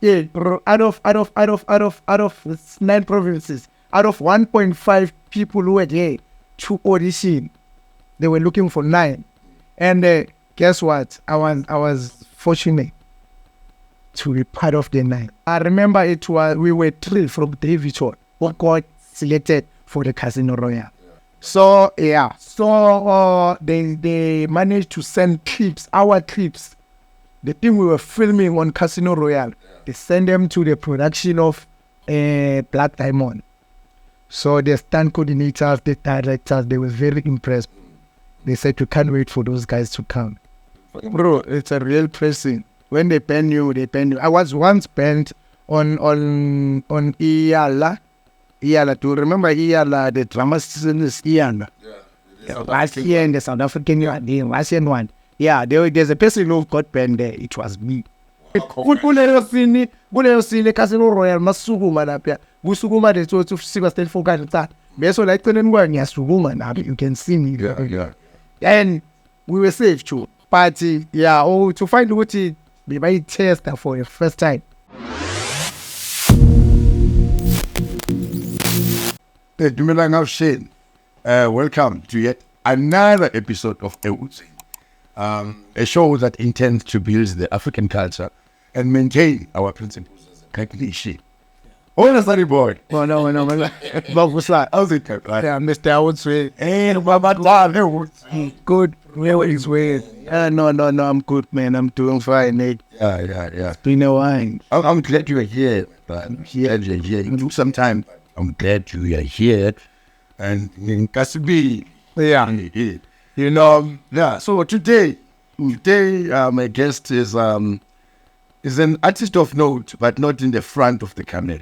Yeah, bro. Out of 9 provinces, out of 1.5 people who were there to audition, they were looking for 9. And guess what? I was fortunate to be part of the 9. I remember we were 3 from Davidson who got selected for the Casino Royale. So yeah, they managed to send our clips, the thing we were filming on Casino Royale. They sent them to the production of Black Diamond. So the stunt coordinators, the directors, they were very impressed. They said, "You can't wait for those guys to come." Bro, it's a real pressing. When they pen you, they pen you. I was once banned on Iyala. Iyala, do you remember Iyala, the drama season is Iyala? Yeah. Last year in the South African one. Yeah, there's a person who got banned there. It was me. Kuleyo scene Casino Royale masukuma lapha. Kusukuma the to Silver State for that. Beso like ngiyasukuma now. You can see me. Yeah. And we were safe too. But yeah, to find what we might test for the first time. Welcome to yet another episode of Ehubyeni, a show that intends to build the African culture and maintain our principles as a cognition. Oh, that's Sonnyboy. Oh, no. How's it going? Yeah, Mr. I would say. Hey, Good. Where is way? No, I'm good, man. I'm doing fine, mate. Yeah. It's been a while. I'm glad you are here, man. Here. You took some time. I'm glad you are here. And in Kasibi. Yeah. You know, yeah. So today, my guest is an artist of note, but not in the front of the camera.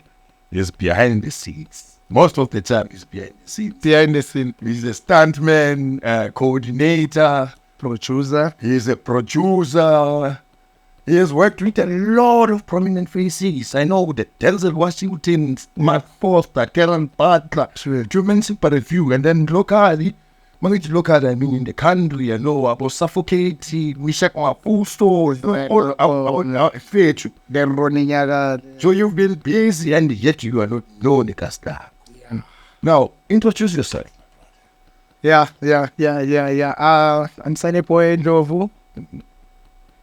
He's behind the scenes. Most of the time, he's behind the scenes. He's a stuntman, coordinator, producer. He's a producer. He has worked with a lot of prominent faces. I know that Denzel Washington, Mark Foster, Karen Butler, to mention but a few. And then locally, I mean in the country, I know about Suffocating, we check our food stores, our faith. They're running So you've been busy and yet you are not known the star. Yeah. Now, introduce yourself. Yeah. I'm Sunnyboy Ndlovu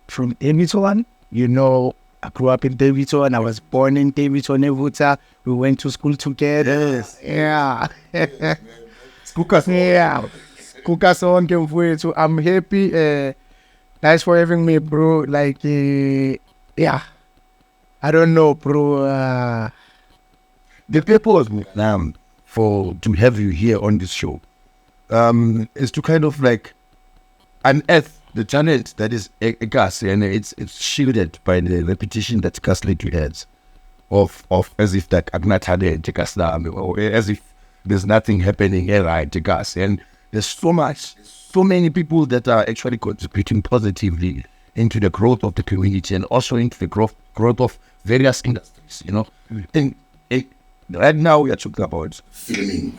from Davidson. You know, I grew up in Davidson. I was born in Davidson, Evuta. We went to school together. Yes. Yeah. Yeah. So I'm happy. Thanks for having me, bro. Like, yeah. I don't know, bro. The purpose to have you here on this show is to kind of like unearth the challenge that is a gas, and it's shielded by the repetition that Gaslit has of as if that Agnatade or as if there's nothing happening here right to gas. And there's so many people that are actually contributing positively into the growth of the community and also into the growth of various industries, you know. And right now we are talking about filming,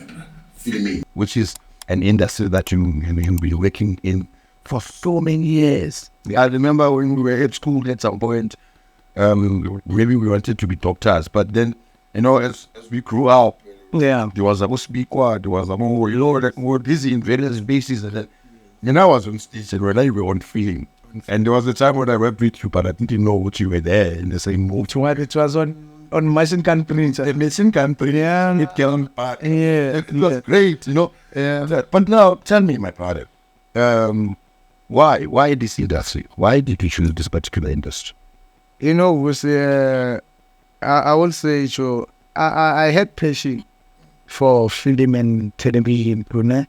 which is an industry that you've been working in for so many years. I remember when we were at school at some point, maybe we wanted to be doctors, but then, you know, as we grew up, yeah, there was a speaker, there was a more, you know, like more busy in various bases, and then, you know, I was on stage and we were on film. And there was a time when I worked with you, but I didn't know what you were there in the same mood. It was on Machine Company. Yeah. It came back. Yeah. It was great, you know. Yeah. But now, tell me, my brother, why this industry? Why did you choose this particular industry? You know, I will say, so I had passion for film and television, you know.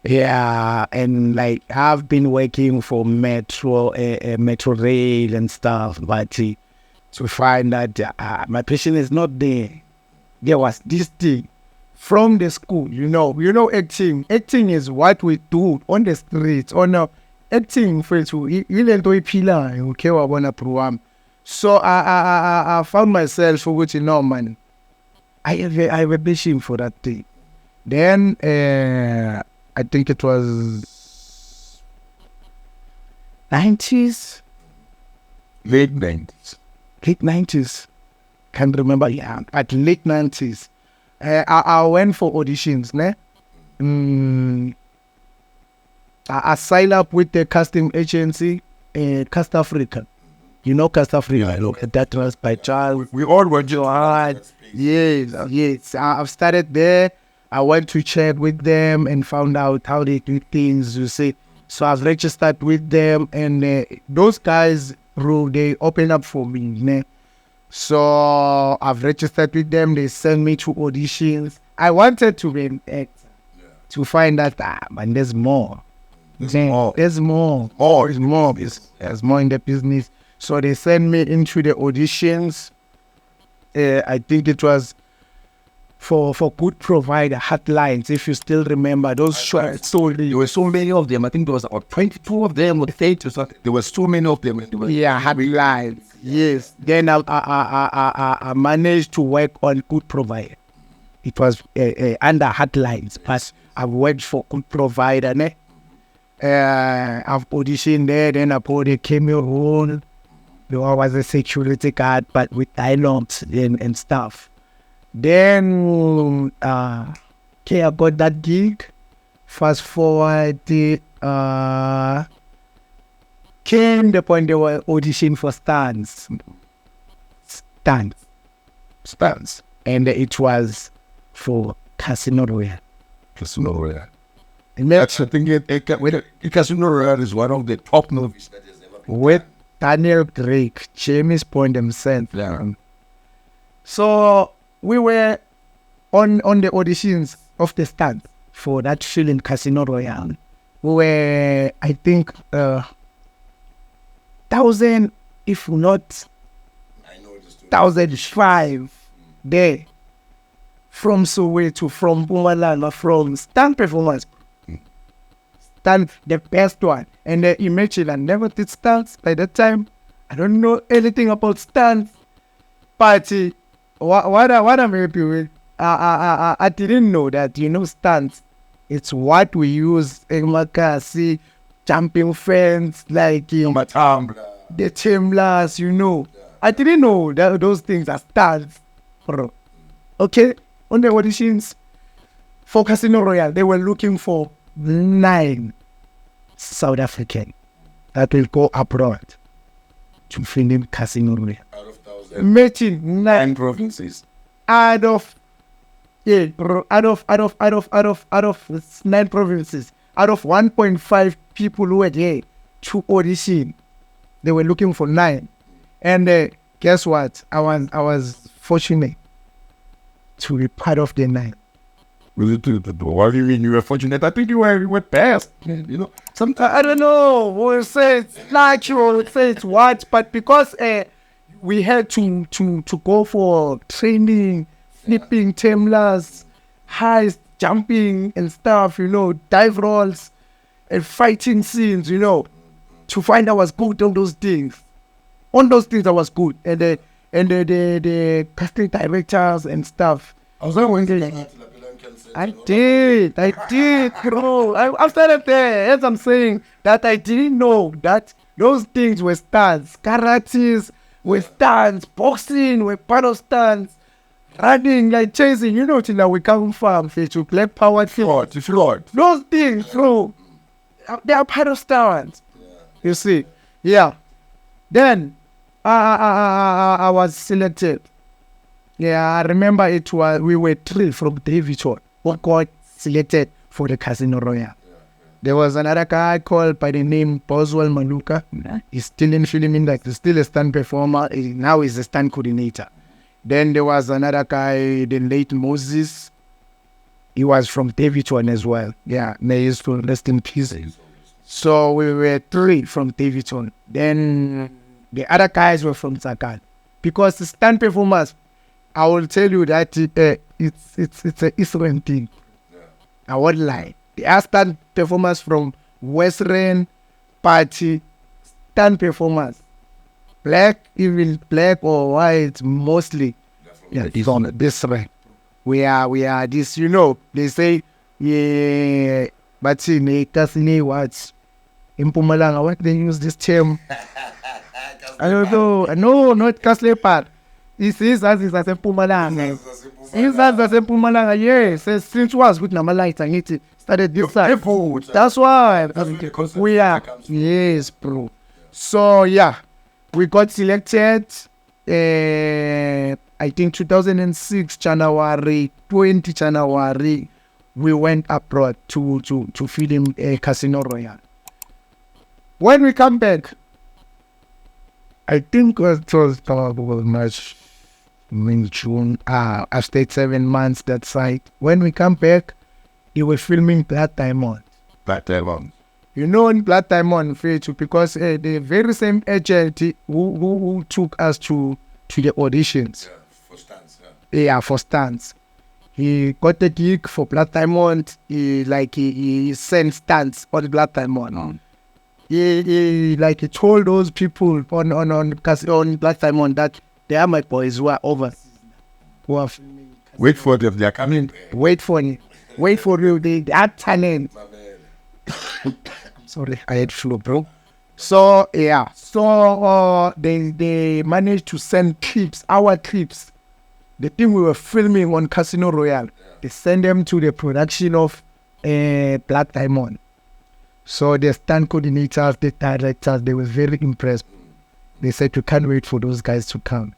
Yeah, and like I've been working for Metro Rail and stuff, but to find that my passion is not there. There was this thing from the school, you know, acting. Acting is what we do on the streets. Acting for you, so I found myself which, you know, man, I have a passion for that thing. Then I think it was 90s. Late 90s. late 90s. Can't remember. Yeah, at late 90s. I went for auditions, ne? I signed up with the casting agency, Southafrica. You know Southafrica? Yeah, Look, that was by child. We all were just Yes. I've started there. I went to chat with them and found out how they do things, you see. So I've registered with them, and those guys, they opened up for me, ne? So I've registered with them. They sent me to auditions. I wanted to be an actor, to find out, man, there's more. There's more in the business. So they sent me into the auditions. I think it was for good provider hotlines, if you still remember those shorts. So there were so many of them. I think there was about 22 of them or 30 or something. There were so many of them. Hotlines. Yes. Then I managed to work on good provider. It was under hotlines, but I worked for good provider. Ne? I've auditioned there. Then I put a cameo role. I was a security guard, but with dialogues and stuff. Then, I got that gig. Fast forward, came the point they were auditioning for stunts. And it was for Casino Royale. And I think Casino Royale is one of the top movies that has ever been with Daniel Craig, James Bond himself. Yeah. So we were on the auditions of the stunts for that film Casino Royale. We were, I think, 1,000, if not 1,005 there. From Soweto, from Mpumalanga, from Stunt Performers. Stunt, the best one. And imagine, I never did stunts by that time. I don't know anything about stunts. But what I'm happy with, I didn't know that, stunts. It's what we use in Makasi, jumping fence, like the tumblers, I didn't know that those things are stunts, bro. Okay, on the auditions for Casino Royale, they were looking for 9 South African that will go abroad to film Casino Royale. Out of 1,000. Imagine 9 provinces. Out of 9 provinces, out of 1.5 people who were there to audition, they were looking for 9. And guess what? I was fortunate to be part of the 9. What do you mean you were fortunate? I think you were best. Sometimes I don't know. We'll say it's natural. We'll say it's what, but because we had to go for training, flipping tumblers, highs, jumping and stuff, dive rolls and fighting scenes, to find I was good on those things. On those things I was good. And the casting directors and stuff. I was wondering. I did, bro. I started there, as I'm saying, that I didn't know that those things were stunts. Karates were stunts, boxing were part of stunts, running, like chasing, till now we come from to black power. Those things, bro, they are part of stunts. You see, yeah. Then I was selected. Yeah, I remember we were 3 from Davidson who got selected for the Casino Royale. There was another guy called by the name Boswell Maluka. He's still in film industry, still a stunt performer. Now he's a stunt coordinator. Then there was another guy, the late Moses. He was from Davidson as well. Yeah, may he still rest in peace. So we were 3 from Davidson. Then the other guys were from Zakat. Because the stunt performers, I will tell you that it's an Israel thing. I won't lie. There are stunt performers from Western Party, stunt performers. Black, even black or white, mostly. Yeah, it's on this way. We are this, they say, yeah, but in Kasini, what? In Mpumalanga, what they use this term? I don't know. No, not Castle Park. It's Mpumalanga. Mpumalanga, yes. Since was with Namalight and it started this side. That's why we are. Yes, bro. So yeah, we got selected. I think 2006 January 20 January. We went abroad to film Casino Royale. When we come back, I think it was March, June. I stayed 7 months that side. When we come back, they were filming Blood Diamond. You know, in Blood Diamond, because the very same agent who took us to the auditions. Yeah, for stunts. He got a gig for Blood Diamond. He sent stunts on Blood Diamond. He told those people on Blood Diamond that they are my boys who are overseas. Wait for them, they are coming. Wait for you. They are talent. Sorry, I had flu, bro. So yeah, they managed to send clips, our clips. The thing we were filming on Casino Royale, they send them to the production of Blood Diamond. So the stunt coordinators, the directors, they were very impressed. They said, we can't wait for those guys to come.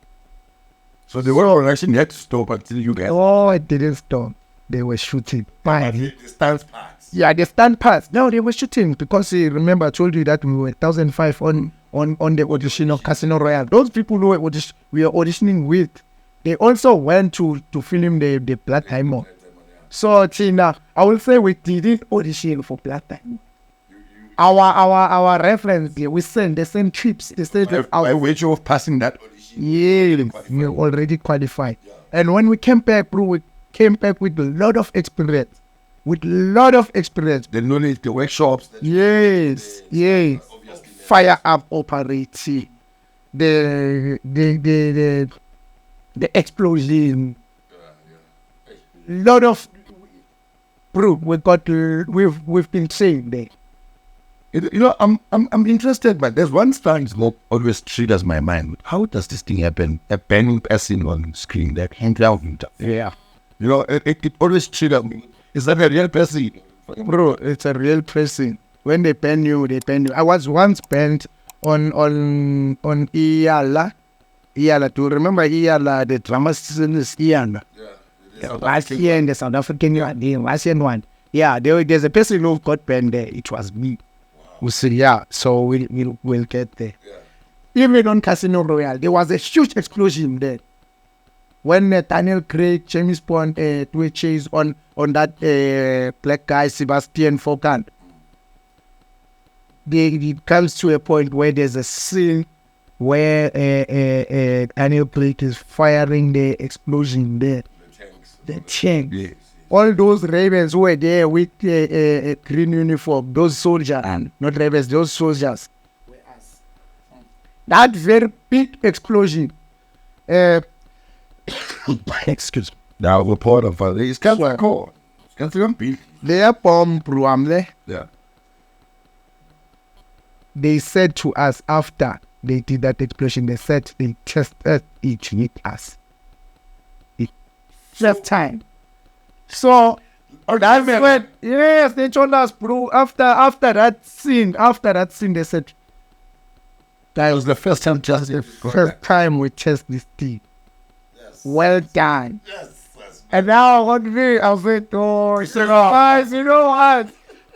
So the whole production had to stop until you guys... Oh, it didn't stop. They were shooting. The stunt parts. Yeah, the stunt parts. No, they were shooting because remember I told you that we were 1,005 on the audition of Casino Royale. Those people who we were auditioning with, they also went to film the Blood Diamond. So Tina, I will say we didn't audition for Blood Diamond. Our reference, we send trips. They said by virtue of passing that audition. Yeah, we already qualified. Yeah. And when we came back, bro, we came back with a lot of experience. The knowledge, the workshops. Yes. Fire up operating. The explosion. Lot of proof we've been saying there. I'm interested, but there's one stunt that always triggers my mind. How does this thing happen? A burning person on screen, that hand out. Yeah. It always triggers me. Is that a real person? Bro, it's a real person. When they pen you, they pen you. I was once banned on Iyala. Iyala, do you remember Iyala, the drama season is Iyala? Yeah. Last year in the South African one. Yeah, there's a person who got banned there. It was me. We said, yeah, so we'll get there. Yeah. Even on Casino Royale, there was a huge explosion there. When Daniel Craig, James Bond do a chase on that black guy, Sebastian Foucan, it comes to a point where there's a scene where Daniel Craig is firing the explosion there. The tanks. Yes. All those rebels who were there with a green uniform, those soldiers, not rebels, those soldiers. That very big explosion. Excuse me. Now, the part of it's kind of cool. They are bomb there. Yeah. They said to us after they did that explosion, they said they tested it with us. First time. So that's when, yes, they told us, bro, after that scene, they said that was the first time we test this thing. Yes. Well done. Yes. And now one day I said, oh, guys, you know what?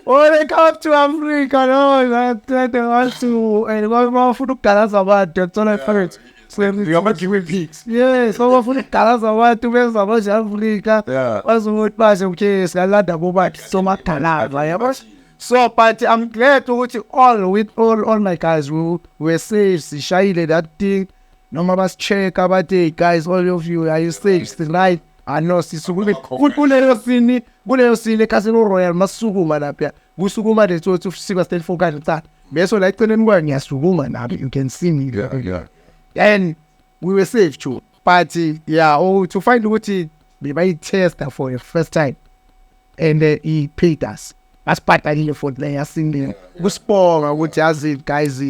When they come to Africa, they want to, and go for the colors of what that's all I heard. We are not giving peaks. Yes, so for the colors of what to be about Africa. Yeah. Also, what pass okay, so I like the boba so much talent. So, but I'm glad to with all my guys who were safe, shy that thing. No matter check about it, guys, all of you, are you safe tonight? I know, see, so we Casino Royale, Masuguma, Napia, Busuguma, the two to see what state for that. Beso like telling one, yes, woman, you can see me. Yeah. And we were safe too. But to find what we might test that for the first time. And he paid us. That's part of the for the singing. We spawn, which has it, guys.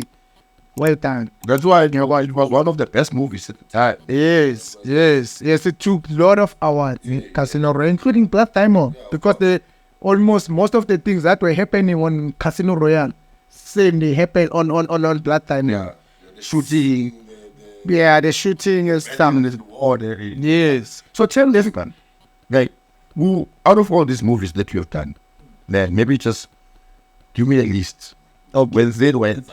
Well done. That's why it was one of the best movies at the time. Yes. It took a lot of awards in Casino Royale, including Black Diamond, because almost most of the things that were happening on Casino Royale, same they happened on Black Diamond. Yeah, the shooting. The shooting is something. Yes. So tell me, like, who out of all these movies that you have done, then maybe just give me a list of when.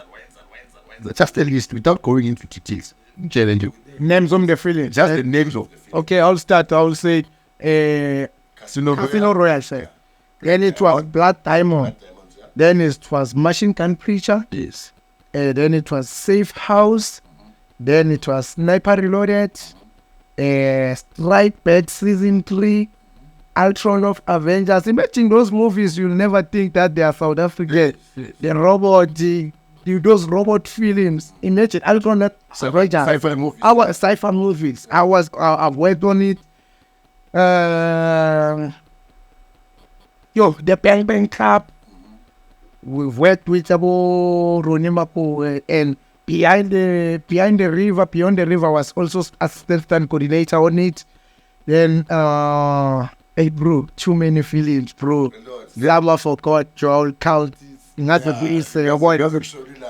Just a list without going into details. Challenge you. Names of the film. Just the names of the film. Okay, I'll start. I'll say Casino Royale. Then it was Blood Diamond. Then it was Machine Gun Preacher. Yes. Then it was Safe House. Then it was Sniper Reloaded. Strike Back Season 3. Ultron of Avengers. Imagine those movies, you'll never think that they are South African. The robot, those robot films. Imagine Ultron of Avengers. Sci-fi movies. Our sci-fi movies. I've worked on it. The Bang Bang Club. We've worked with Ronnie Mapo, and Beyond the River. Beyond the River was also assistant stunt coordinator on it. Then hey bro, too many films, bro. Glamour for God, Joel Count.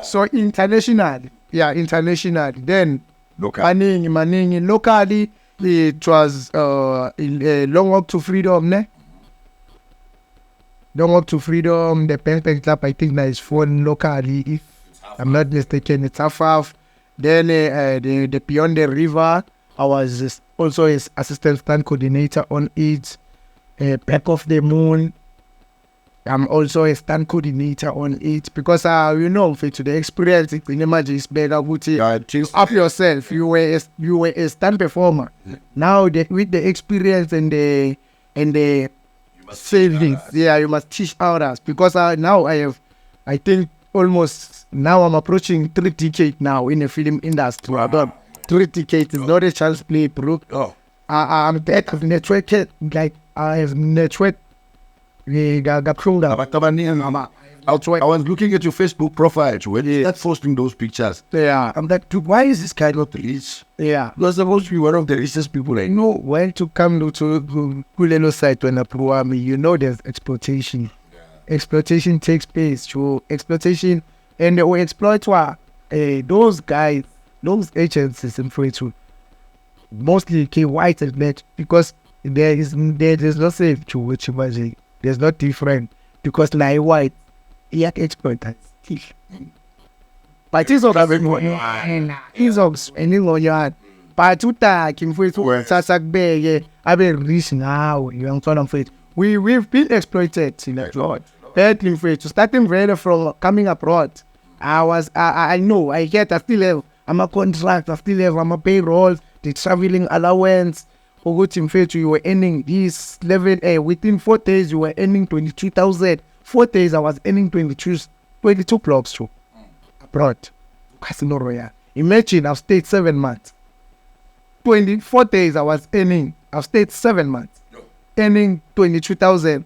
So international. Then Maningi. Locally, it was Long Walk to Freedom, ne? Long Walk to Freedom, the Pen Club, I think that is phone locally, if I'm not mistaken, it's half. Then the Beyond the River, I was also his assistant stunt coordinator on it. Back of the Moon, I'm also a stunt coordinator on it, because to the experience, it imagine is better. Up yourself, you were a stunt performer. Now with the experience and the savings, you must teach others, because now I think almost now I'm approaching 3 decades now in the film industry. 3 decades is not a child's play, bro. I'm that of networked, like I have networked. I was looking at your Facebook profile, when you start posting those pictures. Yeah. I'm like, dude, why is this guy not rich? Yeah. You're supposed to be one of the richest people I know. When to come to Kulelo site when there's exploitation. Yeah. Exploitation takes place through exploitation, and we exploit those guys, those agencies in free to mostly white and black, because there's no safe to which imagine. There's not different, because like white, exploit still. But it's all spending on your but to take him for Sasak Bay, I've been rich now, young son of it. We've been exploited in that road. Starting very from coming abroad. I know, I still have, I'm a contract, I still have, I'm a payroll, the traveling allowance. For good in faith, you were earning this level. Within 4 days, you were earning 22,000. 4 days, I was earning 22 blocks too. Abroad. Casino Royale. Imagine, I've stayed 7 months. 24 days, I've stayed 7 months. Earning 22,000.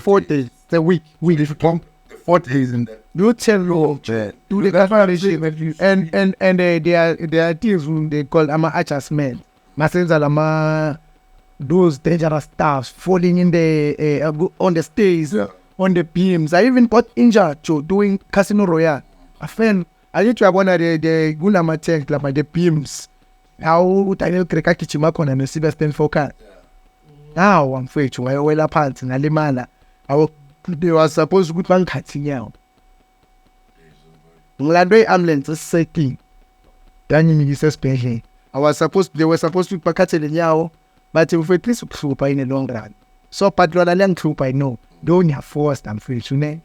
4 days. The week. If you come 4 days in that. You tell me. Do the comparison. And there are things they call adjustment. Those dangerous stuff falling in the on the stairs, on the beams. I even got injured to doing Casino Royale. I need to have one of the Gulama tank, like the beams. How tiny creka kichimako and the Sebastian Foka. Now I'm free to wear well pants and Alimana. They were supposed to go to cutting out. Mladway ambulance is setting. Daniel is special. They were supposed to pack it in Yao, but if we please troop in the long run. So, Patrol troop, I know. Don't have forced and free to name.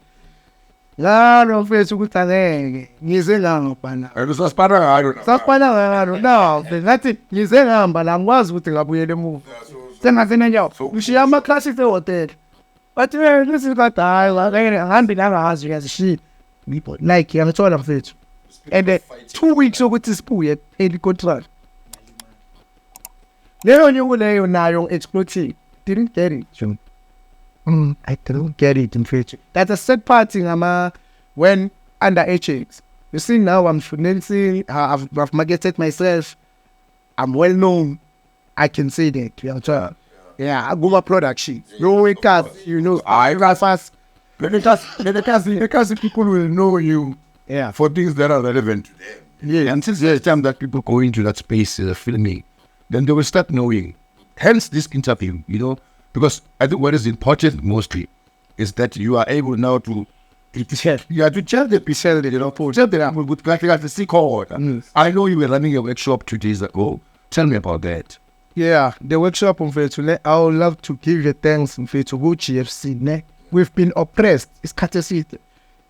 No, face to good and Nizela. I was I don't know. Nothing. Nizela, but I was with the way to move. Then I think she am a classic hotel. But this is what I'm being asked as she like I'm told of it. And 2 weeks over this pool, any contract. Now exploiting. Didn't get it. I didn't get it in future. That's a sad part in when under HX. You see, now I'm financing, I've marketed myself, I'm well known. I can say that. Yeah, I go my production. No way, I got fast. Because people will know you. Yeah, for things that are relevant to them. Yeah. And since there's time that people go into that space filming, then they will start knowing. Hence this interview, because I think what is important mostly is that you are able now to tell the people, tell them with practical the see cohort. I know you were running a workshop 2 days ago. Tell me about that. Yeah, the workshop on Facebook, I would love to give you thanks on Facebook GFC. We've been oppressed. It's courtesy.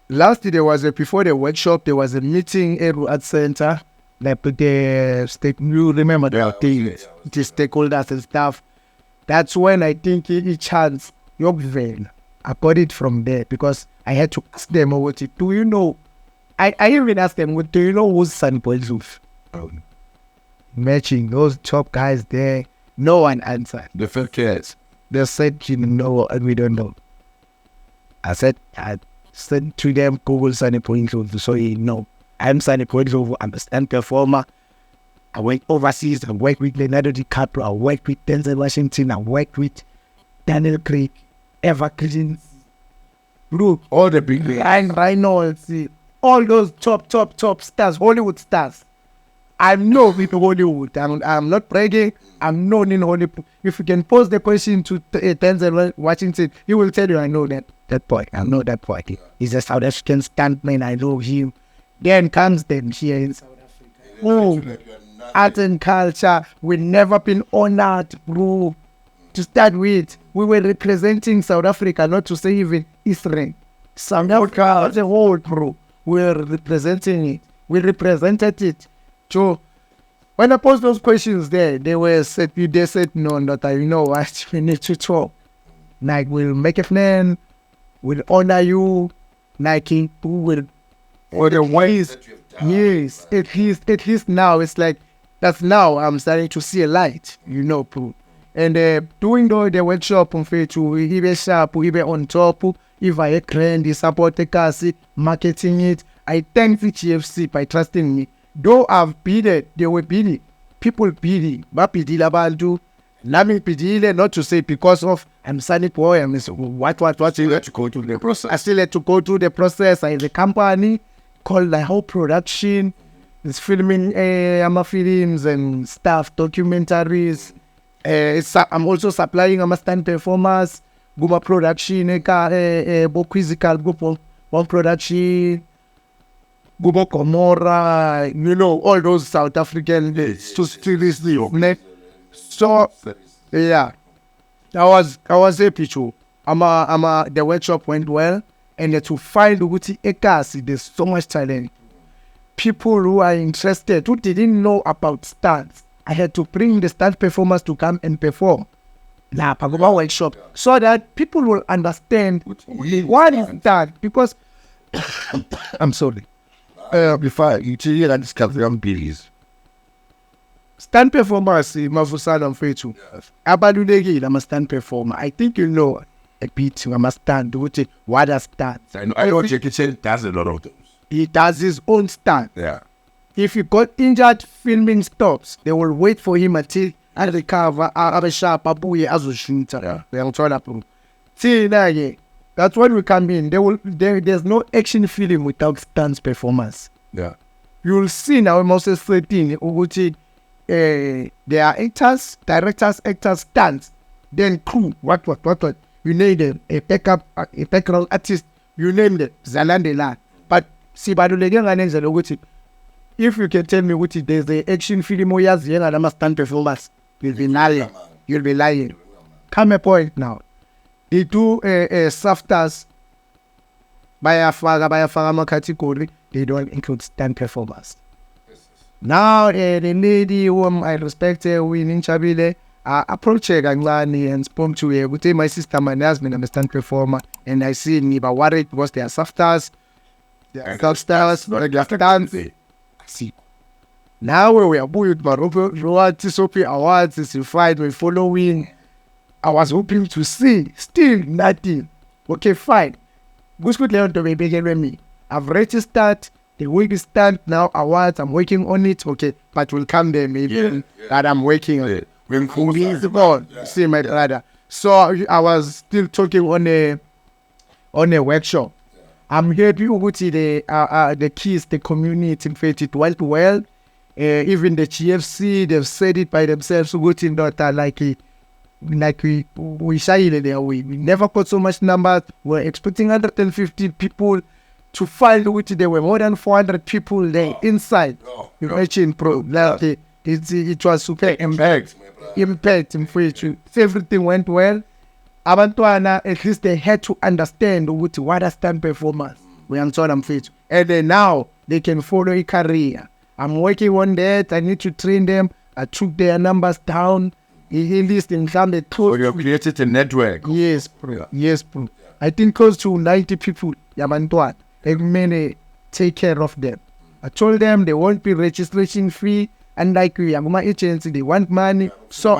Last year before the workshop, there was a meeting at Center, like the stake. You remember the things, the stakeholders and stuff. That's when I think each chance Yorkville. I got it from there because I had to ask them what it. Do you know? I even asked them, do you know who's Sunnyboy Ndlovu? Matching those top guys there, no one answered. The first case. They said, no, we don't know. I said to them, Google Sunnyboy Ndlovu, so you know. I'm Sunnyboy Ndlovu, I'm a stunt performer. I went overseas, I worked with Leonardo DiCaprio, I worked with Denzel Washington, I worked with Daniel Craig, Evergreen, look, all the big and Reynolds, all those top stars, Hollywood stars. I'm known in Hollywood. I'm not bragging. I'm known in Hollywood. If you can pose the question to Denzel Washington, he will tell you, I know that boy. I know that boy. He's a South African stuntman. I know him. Then comes them here in South Africa. Oh, art and culture. We've never been honored, bro. To start with, we were representing South Africa, not to say even Israel. South Africa as a whole, bro. We were representing it. We represented it. So, when I posed those questions there, they said, no, not you know what, we need to talk. Like, we'll make a plan, we'll honor you, like, we will, or the ways, yes, at least now, it's like, that's now I'm starting to see a light, bro. And doing the workshop on Facebook, we be sharp, we be on top, if I grand, support the cast, marketing it, I thank the GFC by trusting me. Though I've bidded, they were bidding. People bidding. But bidding abantu. Nami bidding, not to say because of I'm Sunnyboy, I'm what. You had to go through the process. I still had to go through the process. I have a company called the whole production. It's filming films and stuff, documentaries. I'm also supplying stunt performers. Guma production, quizzical group one production. Gubo Komora, all those South African seriously. So yeah, I was happy too. The workshop went well, and to find Uguti Ekasi, there's so much talent. People who are interested, who didn't know about stunts, I had to bring the stunt performers to come and perform. Pagoma workshop, so that people will understand what is that. Because I'm sorry. Before you hear that discuss young billies. Stunt performers, Mavusana on Facebook. Abalulegi, I'm a stunt performer. I think you know a bit. I'm a stunt. What a stunt. I know Jackie Chan does a lot of those. He does his own stunt. Yeah. If you got injured, filming stops. They will wait for him until I recover. I'm a sharp abuye as a shooter. See now, that's when we come in. There's no action film without stunts performers. Yeah. You will see now Moses 13, there are actors, directors, actors, stunts, then crew, what. You need a backup, a background artist, you name it, Zalandela. But see, if you can tell me what it is, the action film or I'm a stunt performers, you'll be lying. You'll be lying. Come a point now. They do softers by a farmer category, they don't include stunt performers. Now, the lady whom I respect, Winnie Chabile, approached Ganglani and spoke to her. With my sister, my husband, I'm a stunt performer, and I see me, but what it was, they are softers, see. Now we are with royalty awards, is refined, we're following. I was hoping to see, still nothing. Okay, fine. I've registered, There will be Stunt now awards. I'm working on it. Okay, but we'll come there maybe that I'm working on it. When See my brother. So I was still talking on a workshop. I'm happy with the kids, the community. In fact, it went well. Even the GFC, they've said it by themselves. Good in that, we shy there. We never got so much numbers. We're expecting 150 people to find which there were more than 400 people there inside. Imagine, bro. It was super impact. In which everything went well. Abantwana, at least they had to understand what a stunt performance. We are told them fit. And then now they can follow a career. I'm working on that. I need to train them. I took their numbers down. He list in some the So you created a network. Yes, bro. Yes, bro. I think close to 90 people. Yamantwan. They many take care of them. I told them there won't be registration fee. And like we are agency, they want money. So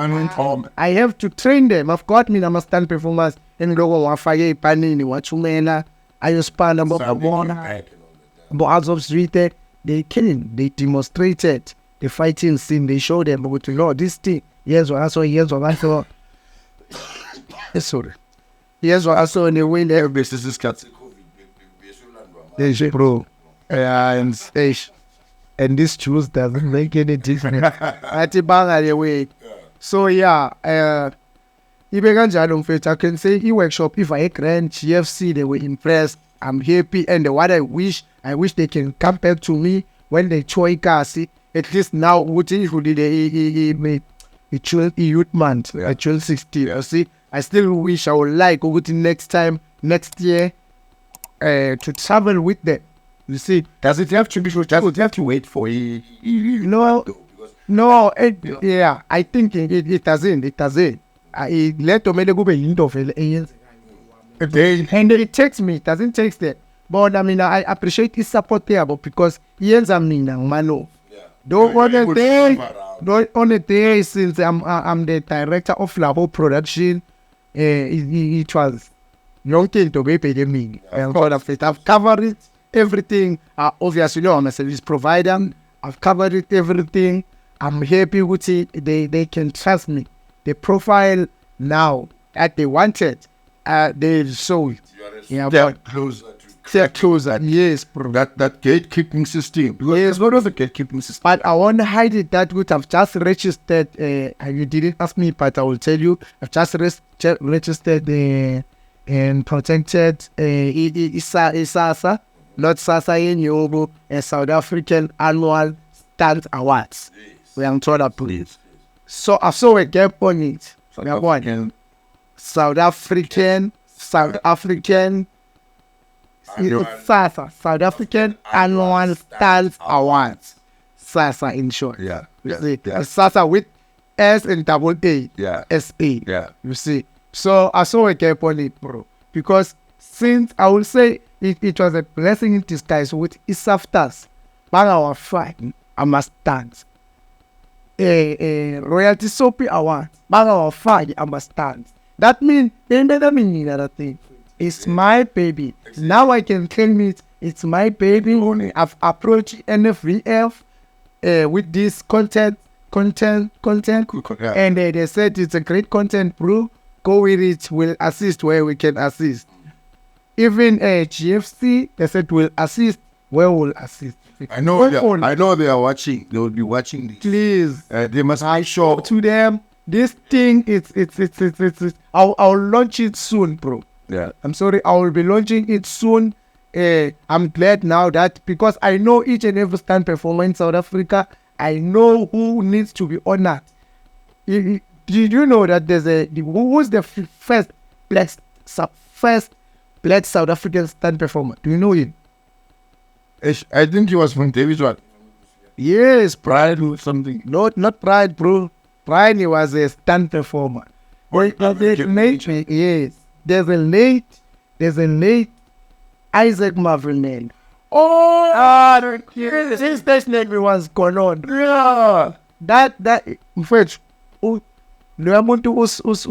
I have to train them. I've got me a stunt performance. And go on fire panini, what you mean? I just span about one of street. They killing, they demonstrated the fighting scene. They showed them, but you know, this thing. Yes, or also, sorry. Yes, or also in the way there. This is cut. Bro. And this choose doesn't make any difference. So yeah, I can say e-workshop, if I grant GFC, they were impressed. I'm happy, and what I wish they can come back to me when they try Kasi. At least now, what is the youth month, actual 60. See, I still wish I would like next year, to travel with them. You see, does it have to be? Does it have to wait for No, I think it doesn't. It doesn't. Let them go into of and it takes me. It doesn't take that. But I mean, I appreciate his support there, but because since I'm the director of Labo production, it was long thing to be paid me. I've covered it. Everything, obviously, I'm a service provider. I've covered it, everything. I'm happy with it. They can trust me. The profile now that they wanted, they sold. They're closer. Yes, bro. That gatekeeping system. Yes, what was the gatekeeping system? But I want to hide it that good. I've just registered. You didn't ask me, but I will tell you. I've just registered and protected SASA. Not Sasa in Yobo, a South African annual Stunt Awards. Yes. We are told that please. So I saw a gap on it. South African South African annual Stunt Awards. SASA in short. Yeah. You see, SASA with S and double A. Yeah. S-A. Yeah. You see. So I saw a gap on it, bro. Because since I will say it was a blessing in disguise with Isafters, Bagawa fight, I must dance. Royalty Soapy Award, Bagawa fight, I must dance. That means they never mean another thing. It's my baby. Exactly. Now I can claim it. It's my baby. I've approached NFVF with this content, and they said it's a great content, bro. Go with it. We'll assist where we can assist. Even GFC, they said we'll assist where we'll assist. I know they are watching. They will be watching this. Please, they must show to them. This thing, it's. I'll launch it soon, bro. Yeah. I'm sorry. I will be launching it soon. I'm glad now that because I know each and every stunt performer in South Africa. I know who needs to be honored. Did you know that who's the first black South African stunt performer? Do you know him? I think he was from David's one. Yes, Pride or something. Not Pride, bro. Pride, he was a stunt performer. Yes. There's a late Isaac Marvinell. Since that name was gone on. Yeah. That in fact, who's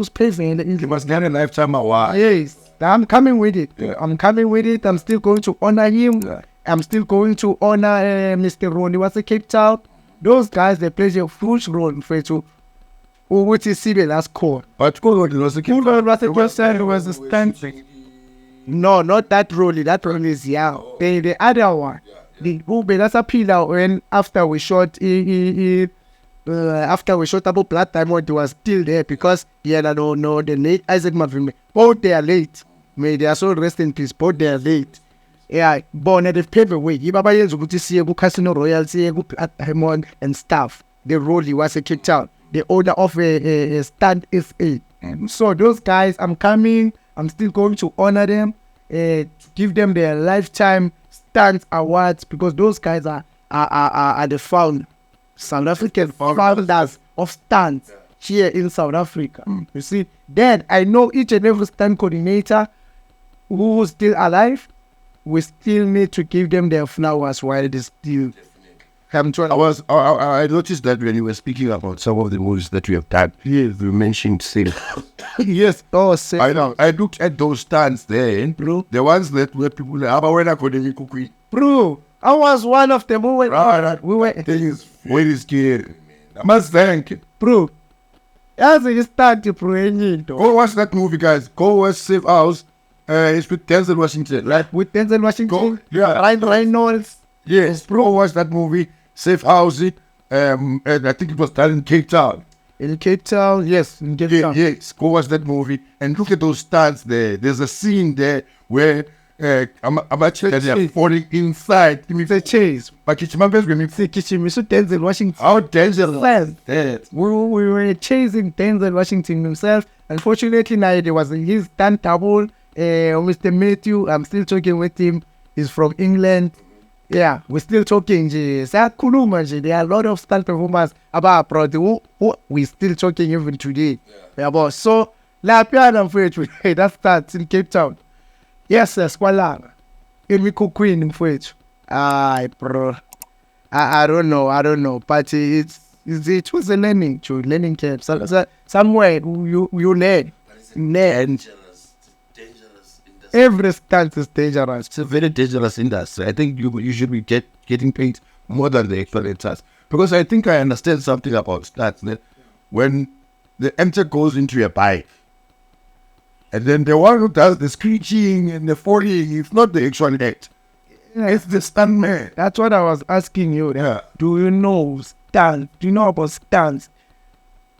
paving it. He must get a lifetime award. Yes. I'm coming with it. Yeah. I'm still going to honor him. Yeah. I'm still going to honor Mr. Ronnie was a Cape Town. Those guys, they play a huge role in Petros. Which is the last core. But Khoza was a Cape It was a stunt. No, not that role. That role is the other one. The that's a pillar when after we shot about Black Diamond, he was still there because the late Isaac Mavime. Both they are late. May they are so rest in peace. Both they are late. Yeah, born at the paperweight. Ibaba yenza ukuthi siye ku Casino Royal, siye ku Black Diamond and stuff. The role he was a kicked out. The owner of a Stunt SA. So those guys, I'm coming. I'm still going to honor them, to give them their lifetime Stunt awards because those guys are the South African founders of stunts here in South Africa. You see, then I know each and every stunt coordinator who is still alive. We still need to give them their flowers while they still come to. I noticed that when you were speaking about some of the movies that we have done, you mentioned Safe. Yes, Safe. I know. I looked at those stunts there, bro. The ones that were people like, bro, I was one of them. We were. Things very scary. I must thank, bro. As a start to pray, go watch that movie, guys. Go watch Safe House. It's with Denzel Washington, right? With Denzel Washington, Ryan Reynolds. Yes, bro, watch that movie, Safe House. And I think it was done in Cape Town. In Cape Town, yes, in Cape Town. Yes, go watch that movie and look at those stunts there. There's a scene there where I'm actually they're falling inside. It's a chase. But it's my best game. So Denzel Washington. How Denzel? Yes. We were chasing Denzel Washington himself. Unfortunately, now there was his stunt double. Mr. Matthew, I'm still talking with him. He's from England. Yeah, we're still talking. There are a lot of stunt performers about abroad who we're still talking even today. Yeah, but so that starts in Cape Town. Yes, Squalana. Queen in French. Bro. I don't know. But it was a learning camp. So, somewhere you learn. Every stunt is dangerous. It's a very dangerous industry. I think you should be getting paid more than the actual actors. Because I think I understand something about stunts. When the actor goes into a bike, and then the one who does the screeching and the falling, it's not the actual act. It's the stuntman. That's what I was asking you. Yeah. Do you know stunts? Do you know about stunts?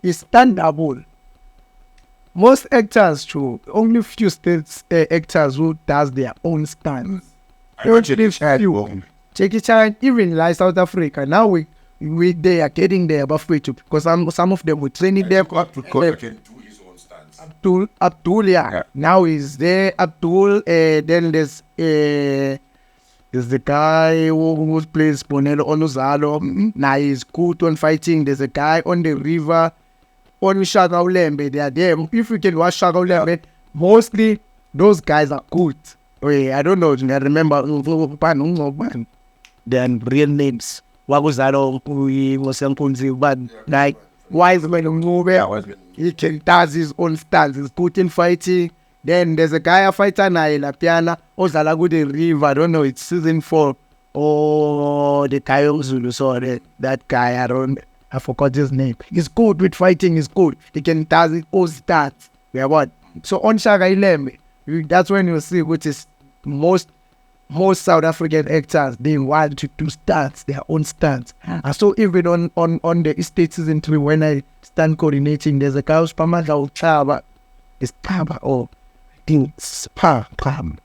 It's standable. Most actors, too, only few actors who does their own stunts. Jackie Chan, even like South Africa, now they are getting there above way too, because some of them were training them. Khoza can do his own stunts. Abdul, yeah. Now he's there. Abdul, then there's the guy who plays Bonello Onuzalo. Now he's good on fighting. There's a guy on the river. On Shaka Ulembe, they are there. If you can watch Shaka Ulembe, mostly those guys are good. I don't know. I remember their real names. What was that? Like Wiseman, he can does his own stance. He's good in fighting. Then there's a guy a fighter now in Lapiana. Ozala go the river. I don't know. It's season 4. Oh, the Kayo Zulu. Sorry, that guy. I forgot his name. He's good with fighting. He's good. He can does it all stats. Yeah, what? So on Shaka Ilembe, that's when you see which is most South African actors, they want to do stunts, their own stunts. And so even on the estate season 3, when I stunt coordinating, there's a guy who's Pamela Chaba. It's Paba or I think it's Pam.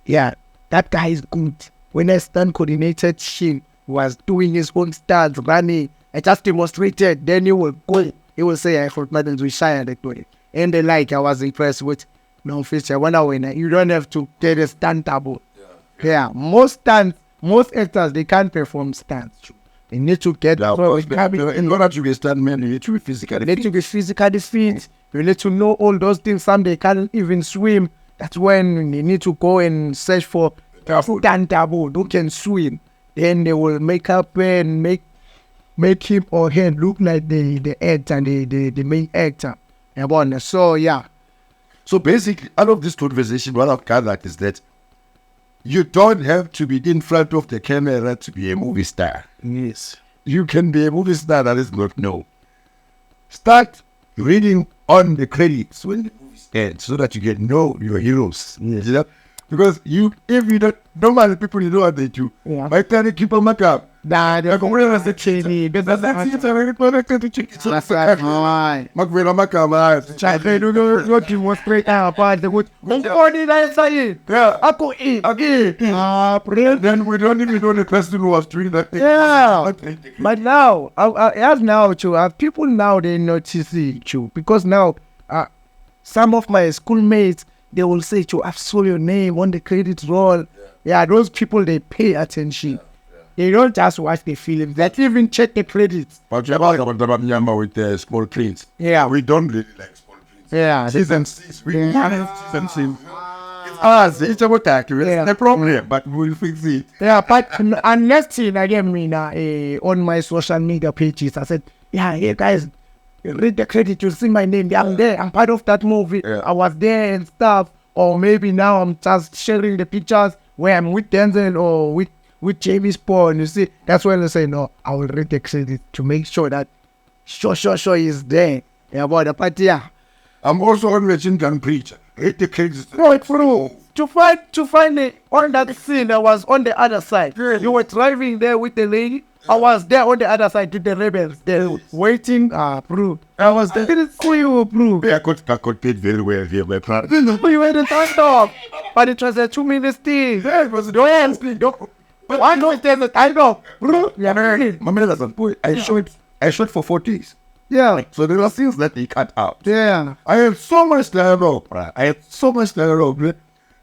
Yeah, that guy is good. When I stunt coordinated him, was doing his own stunts, running. I just demonstrated, then he will go. He will say, I forgot to shine that way. And I was impressed with no feature. You don't have to get a stunt double. Yeah. Most actors, they can't perform stunts. They need to get in order to be a stuntman, you need to be physically fit. You need to know all those things. Some they can't even swim. That's when you need to go and search for a stunt double who can swim. Then they will make up and make him or her look like the actor, the main actor. So, yeah. So basically, out of this conversation, what I've gathered is that you don't have to be in front of the camera to be a movie star. Yes. You can be a movie star that is not known. Start reading on the credits when the movie ends so that you can know your heroes. Yes. You know? Because if you don't, normally people, you know what they do. Yeah. My parents keep on make up. Nah, they're going to the training. That's That's right. Makvela makama. They do go demonstrate now, but the good. Yeah. Ako eat. Okay. Brilliant. Then we don't even know the person who was doing that thing. Yeah. But now, as now, too, people now, they notice it, too. Because now, some of my schoolmates, they will say, too, I saw your name on the credit roll. Yeah, those people, they pay attention. They don't just watch the film. They even check the credits. But you about Nyama with the small prints. Yeah. We don't really like small prints. Yeah. Season 6. We have season 6. It's us. It's about accurate. Yeah. It's the problem, but we'll fix it. Yeah, but unless on my social media pages, I said, yeah, hey guys, read the credit, you'll see my name. I'm there. I'm part of that movie. Yeah. I was there and stuff. Or maybe now I'm just sharing the pictures where I'm with Denzel or with Jamie Spawn. You see, that's when I say, no, I will read the credit to make sure that sure is there. Yeah, but yeah. I'm also on Machine Gun Preacher. Read the credits. No, it's true. To find it on that scene, I was on the other side. You were driving there with the lady. I was there on the other side with the rebels. They waiting. Bro. I was there. I didn't see you, bro. I got paid very well here, my brother. You were the time dog. But it was a 2 minutes thing. Yeah, it was Don't ask me. But I know there's a time dog. Bro. Yeah, my man doesn't put. I shot for 4 days. yeah. So there are things that they cut out. Yeah. I had so much dialogue, bruh. Bruh.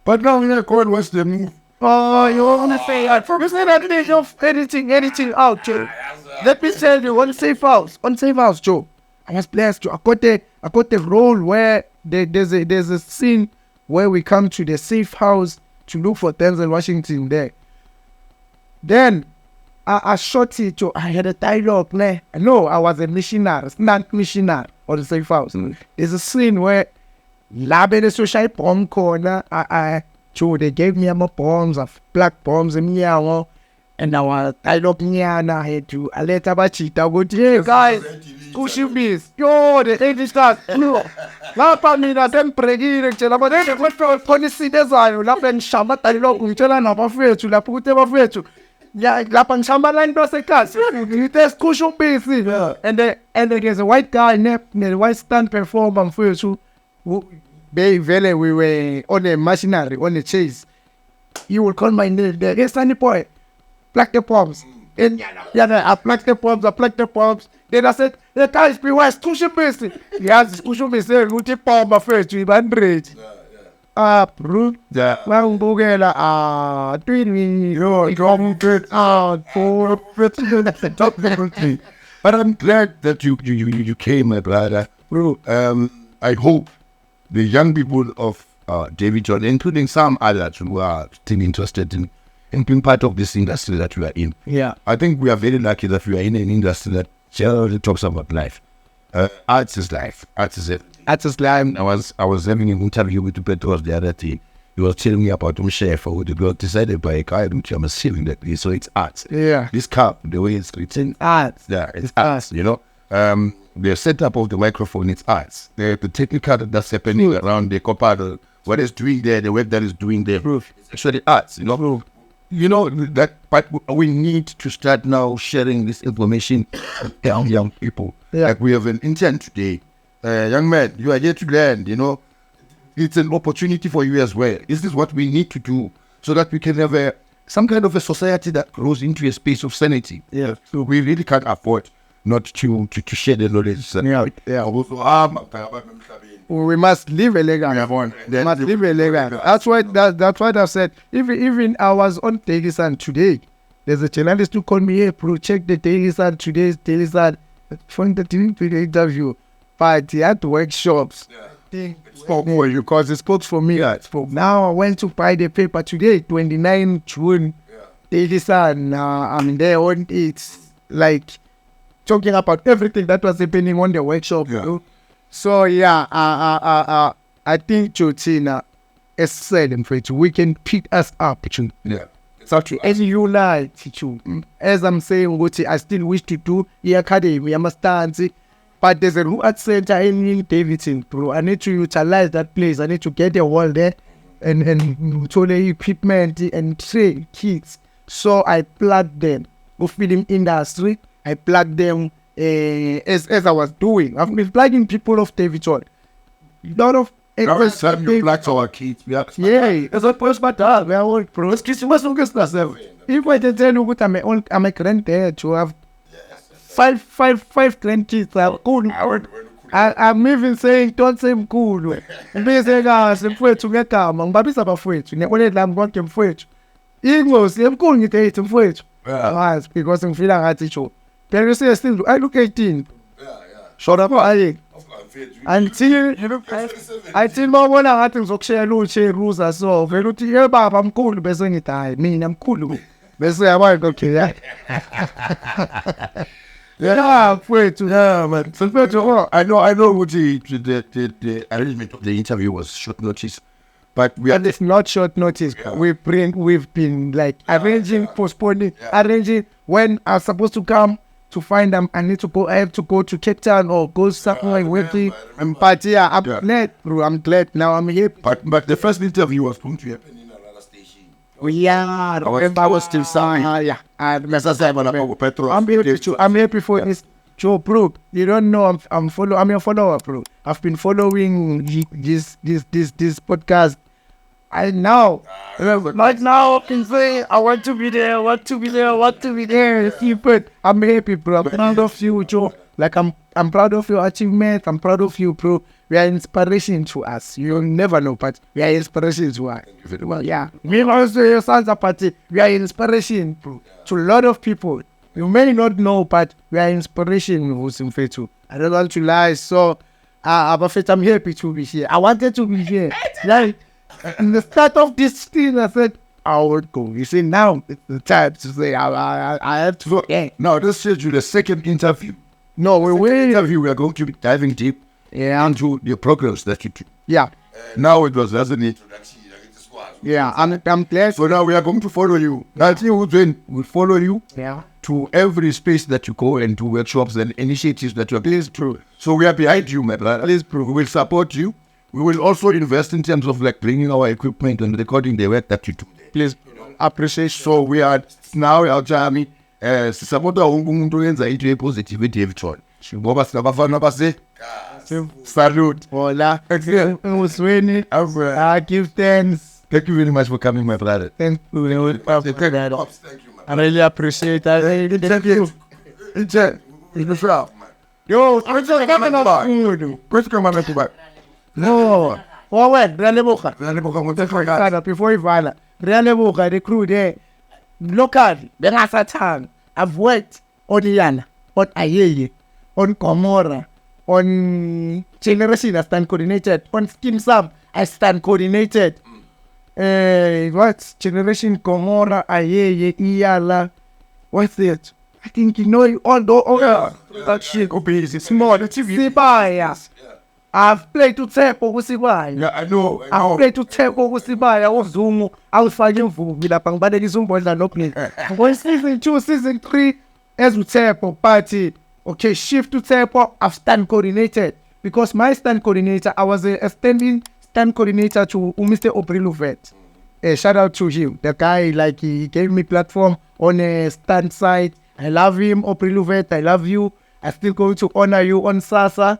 But now when I go and watch the movie, Oh, you want to say that? For me, that stage of editing out, Joe. Let me tell you, on Safe House, Joe. I was blessed, Joe. I got the role where there's a scene where we come to the safe house to look for Denzel Washington there. Then I shot it, Joe. I had a dialogue, ne? No, I was a missionary, stunt missionary on the safe house. There's a scene where Labe the social bomb corner, Joe, they gave me more bombs of black bombs and meow. And now I tied up and I had to let Abachita go to hey guys, pushing bees. Yo, the English start. No, la famina sempre dire but then what for policy design, la pen shamba talo kuchela na bafethu la pute bafethu. Yeah, la pan shamba line do se case. You test cushion bees. And there's a white guy the white stunt performer who we were on a machinery, on a chase. You will call my name there. Yes, Sunnyboy. Pluck the palms. And I plucked the palms. Then I said, the guys be wise, cushion basic. Yes, cushion basic, with the palm of first, you man bridge. Bro. yeah. Lang bugela, twin, You're good. for But I'm glad that you came, my brother. bro. I hope the young people of David John, including some others who are still interested in being part of this industry that we are in. Yeah. I think we are very lucky that we are in an industry that generally talks about life. Arts is life. Arts is everything. That's a slime. I was having an interview with Petros the other day. He was telling me about chef who the girl decided by a guy which I'm assuming that this, so it's arts. Yeah. This cup, the way it's written, Art. yeah, it's arts, you know. The setup of the microphone, it's arts. The technical that's happening around the copper, what is doing there, the work that is doing there, it's actually arts, you know. You know that, but we need to start now sharing this information with young people. Yeah. Like we have an intern today. Young man, you are here to learn, you know. It's an opportunity for you as well. This is what we need to do so that we can have some kind of a society that grows into a space of sanity. Yeah. So we really can't afford not to share the knowledge. We must leave a legacy. Must leave a legacy. That's why I said, even I was on Daily Sun today. There's a journalist who called me, hey, bro, check the Daily Sun, today's Daily Sun. From the interview. But he had workshops. It spoke for you because it spoke for me. Now I went to buy the paper today, 29 June. Daily Sun. I'm there on it. Like, talking about everything that was happening on the workshop. Yeah. You know? So yeah, I think Chotina, as said, we can pick us up. Yeah. It's actually As you like, as I'm saying, I still wish to do the academy, I'm a stancy, but there's a art center in Davidson, bro. I need to utilize that place. I need to get a wall there and to the equipment and train kids. So I plug them. Go film industry. I plug them as I was doing. I've been plugging people of Davidson. Lot of every time you plug our kids, yeah, it's a post but we are all pros. If I tell you what I'm a granddad to have five grandkids, cool. I'm even saying don't say cool. They say guys, I'm afraid to get down. I'm afraid to get only I'm going to afraid. English, I'm going to get afraid. Because I'm feeling at it. Can you say still I look 18? Shut up, I until my one happens okay, rules as well. I'm cool, I'm cool. Okay, yeah, wait to man. I know what the arrangement of the interview was short notice, but it's not short notice. Yeah. We've been like arranging, postponing, arranging when I'm supposed to come. To find them, I have to go to Cape Town or go somewhere with me. But yeah, I'm glad, bro. I'm glad now. I'm here. But the first interview was going to happen in another station. Yeah, I was still signed. Yeah, Petros. I'm happy for this. Joe, bro, you don't know I'm your follower, bro. I've been following this podcast. Right now I can say I want to be there, But I'm happy, bro. I'm proud of you, Joe. Like I'm proud of your achievement. I'm proud of you, bro. We are inspiration to us. You'll never know, but we are inspiration to us. Well, yeah. Me also your sons are party. We are inspiration, bro, to a lot of people. You may not know, but we are inspiration, Usimfetu. I don't want to lie. So I'm happy to be here. I wanted to be here. Like, in the start of this thing, I said, I would go. You see, now it's the time to say, I have to go. Yeah. No, this is the second interview. No, we are going to be diving deep into the programs that you do. Yeah. Now it was as an introduction. Yeah, I'm glad. So now we are going to follow you. We'll follow you to every space that you go and to workshops and initiatives that you are. Please, true. So we are behind you, my brother. Please, we will support you. We will also invest in terms of like bringing our equipment and recording the work that you do. Please appreciate. So we are now our journey. Support into positivity every time. Salute. Hola. I give thanks. Thank you very much for coming, my brother. Thank you. I really appreciate that. Thank you. Yo, I'm just coming up. No. Forward, before you find the crew there. Local, Benasatan. I've worked on Yana, on Ayeye, on Komora, on Generation, I stand coordinated, on Skim Sam, I stand coordinated. What? Generation Komora, Ayeye, Iyala. What's it? I think you know all that shit. Small, Sibaya. I've played to Tepo Sibaya. Yeah, I know. I've played to Tepo Sibaya. I was Zoom. I was fighting for Vilapang, but there is some boys that not play. When season 2, season 3, as with Tepo party. Okay, shift to Tepo. I've stand coordinated because my stand coordinator, I was a standing stand coordinator to Mr. Obriluvet. Shout out to him. The guy, like, he gave me platform on a stand side. I love him, Obriluvet. I love you. I still going to honor you on Sasa.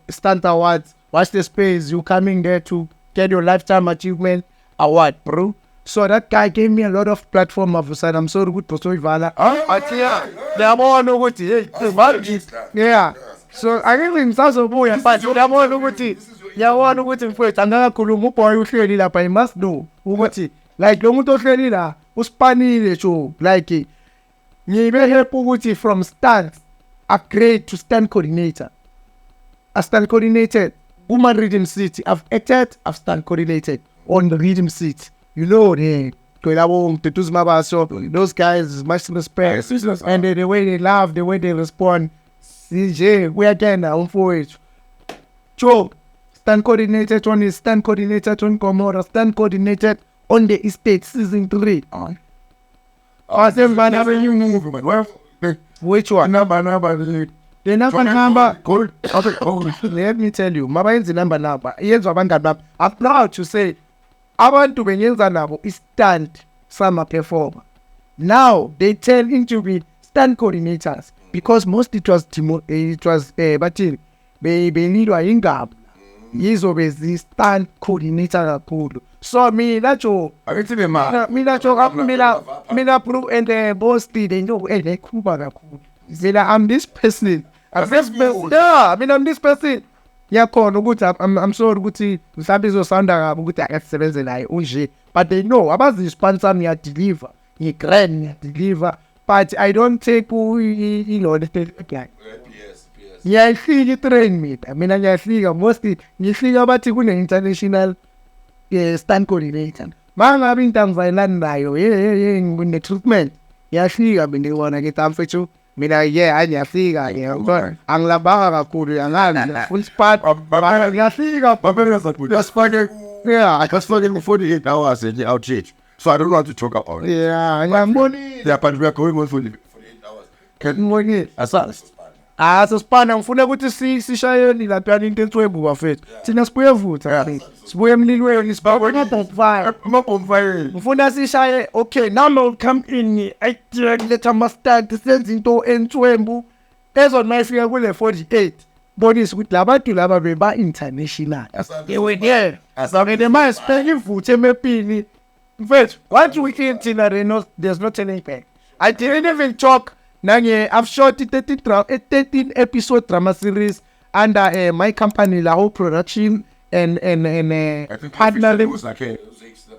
Stunt Awards. Watch the space. You coming there to get your lifetime achievement award, bro. So that guy gave me a lot of platform. I'm so good for Soivala. Yeah. So I really am so boy, but I'm all over it. Yeah, one over it first. And then I could move for you. I must know. Like, don't to say that. Who's panning the show? Like, you may help with it from stunt upgrade to stunt coordinator. I stand coordinated. Woman Rhythm City. I've acted, I've stand coordinated on the Rhythm City. You know, those guys, much respect. And the way they laugh, the way they respond. CJ, we again, I'm for it. Joe, Stunt coordinated on is stunt coordinated on Gomorrah, stunt coordinated on the estate season 3. Which one? The number. Let me tell you, Mama is the number. I'm proud to say, I want to be is stunt summer performer. Now they turn into be stunt coordinators because most it was bathini benilwa ingaba yizobe stunt coordinator kakhulu. So mina pro and boss speed and kuba kakhulu. I'm this person. I'm this person. Yakhona ukuthi I'm sorry ukuthi mhlawumbe izosounda kabi ukuthi akasebenze naye unje, but they know abazi sponsor me deliver ngigrand deliver, but I don't take the guy. Ngiyahlika i-train mina ngiyahlika mostly ngihlika bathi kune-international stunt coordinator mangabe into angizayilani nayo ngine-treatment ngiyahlika mina ngibona ke mfethu mina ngiyafika angilambanga kakhulu angani full spot ngiyahlika That's fucking 48 hours in the outreach. So I don't want to talk about it. Yeah, but we are going on for 48 hours. Can sasipana ngifuna ukuthi sishayeni laphana into entswembu bafethu thina sibuye vutha sibuye emlilweni ngifuna sishaye. Okay, now I'll come in let ama start senze into entswembu ezona ifika kule 48 bonisa ukuthi labantu laba beba international yewena asabene manje spend ivutha emepini mfethu. What we think thina there's no turning back. I didn't even talk. I've shot a 13 episode drama series under my company, La Whole Production, and partnering.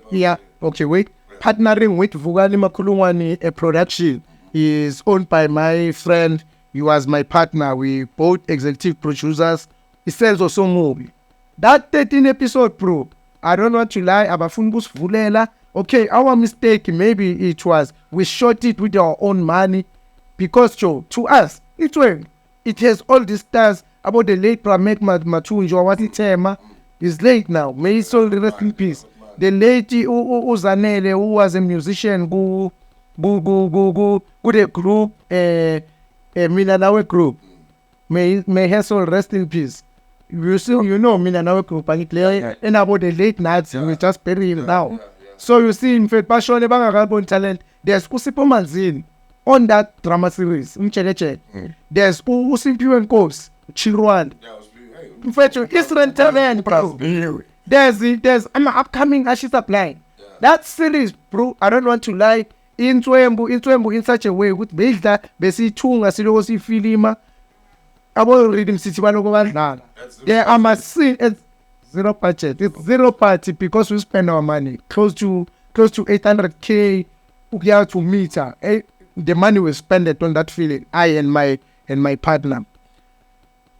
Yeah, okay, wait. Partnering with Vugani Makulungwani, a production is owned by my friend. He was my partner. We both executive producers. He sells also movie. That 13 episode, bro, I don't want to lie. Abafunbus Vulela. Okay, our mistake, maybe it was we shot it with our own money. Because to us, it has all the stars about the late Pramek Matunjo, what it is late now. May his soul rest in peace. The late Uzanele, who was a musician, go the group, Minanawe group. May his soul rest in peace. You know Minanawe group, and about the late nights, we just burying now. So you see, in fact, Passion Banga talent, there's Kusipo Manzin. On that drama series, there's Usimpiwe Nkosi, Chilwan. In fact, Israel talent, bro. There's an upcoming Ashita plan. That series, bro, I don't want to lie. Intwembu in such a way with Beza, Besi Tunga, Silosi Filima. I will read him City One. There are my see it's zero budget. It's zero party because we spend our money close to 800K to meet her. The money we spend it on that feeling, I and my partner.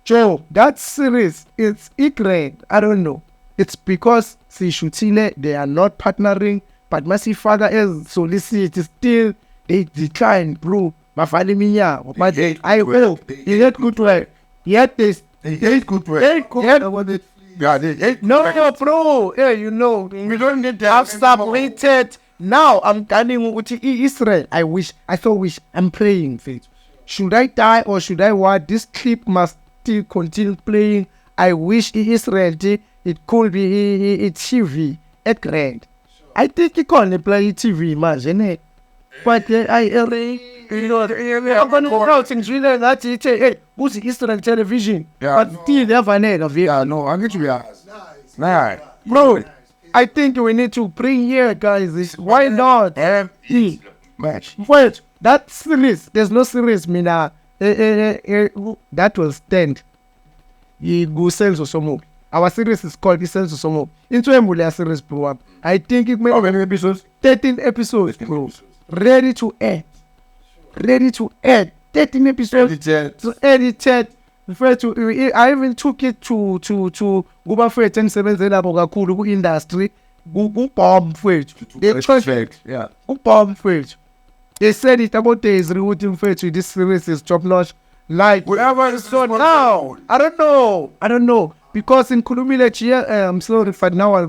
Joe, that series, it's great. I don't know. It's because Sishutile, they are not partnering, but my father is solicit still they decline, bro. But I will. He had good way. Yet this hate good way. No, bro. Yeah, you know, we don't need to have submitted. Now I'm turning with Israel. I'm praying, faith. Should I die or should I what? This clip must still continue playing. I wish Israel it could be TV at grand. I think it can't play TV, imagine it. But I'm gonna go things really that hey, who's Israel television? Yeah, but still they have an end of it. Yeah, no, I'm going to be nice. Bro. I think we need to bring here, guys. Why not? Wait, that series, there's no series, Mina. That will stand. Go sales or some. Our series is called The Sales or Some. Into a series program. I think it may. How many episodes? 13 episodes, bro. Ready to add. 13 episodes. Edited. I even took it to Guba Freight and 7 Zelaboga industry. Go bomb Freight. They tried. Yeah. Go bomb Freight. They said it about days rewarding Freight with this series is top notch. Like whatever is so now. I don't know. because in Kulumile I'm sorry for now I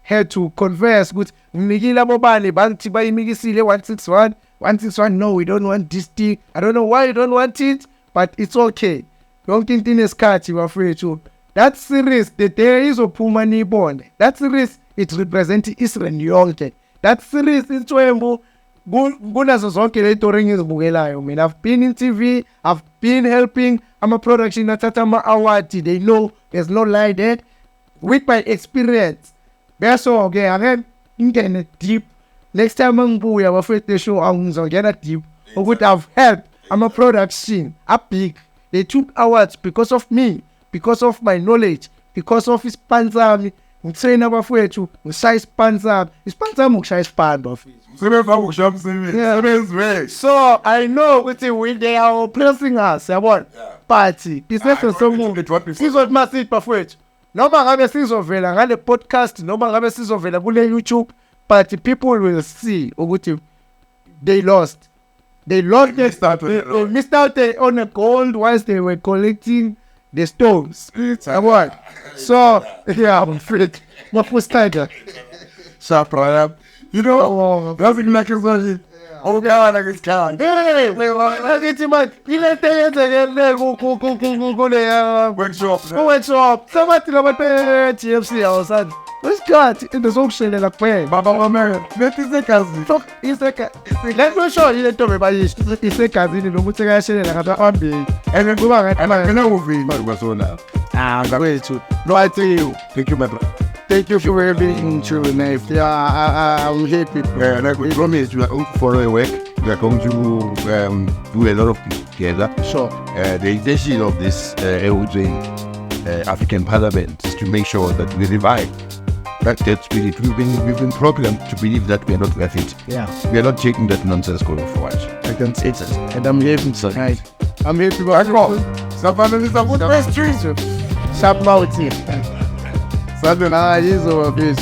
had to converse with Migila Mobani, Bantiba Migisile 161. No, we don't want this thing. I don't know why you don't want it, but it's okay. Don't think in a scat, you are afraid to. That series, the there is a Pumani bond. That series, it represents Israel Yonke. That series is Twembo. I've been in TV, I've been helping. I'm a production Natatama Awati. They know there's no lie there. With my experience, that's all okay. I have internet deep. Next time we have afraid the show I'm gonna deep. Or would have helped. I'm a production. I big. They took awards because of me, because of my knowledge, because of his panzer. I'm saying about for you, size panzer. His panzer size pan of it. So I know when they are oppressing us, I want party. It's not so move. This is what must it perfect. No man have a season of it. I had a podcast. No man have a season of it. I will YouTube. But the people will see. They lost. They lost. They missed out on the gold whilst they were collecting the stones. I want. So yeah, I'm afraid. What was tighter? You know, that's like a oh God, I can count. Workshop. Somebody about TFC outside. Let's cut in the social like way. Baba America. That is the cousin. It's like let me show you the everybody. It's a cousin in the Mutation and I got big. And then go back and I know we was on now. I'm going to. No, I tell you. Thank you, my brother. Thank you for being true, Nate. Yeah, I'm happy. Like we promised, we are going to follow a work. We are going to do a lot of things together. Sure. The intention of this Ehubyeni African Parliament is to make sure that we revive that spirit. We've been programmed to believe that we are not worth it. Yeah. We are not taking that nonsense going forward. I can say that. And I'm happy. So, right. I'm happy about it. Somebody is a good question. Sharp mouth here. Something I use over this.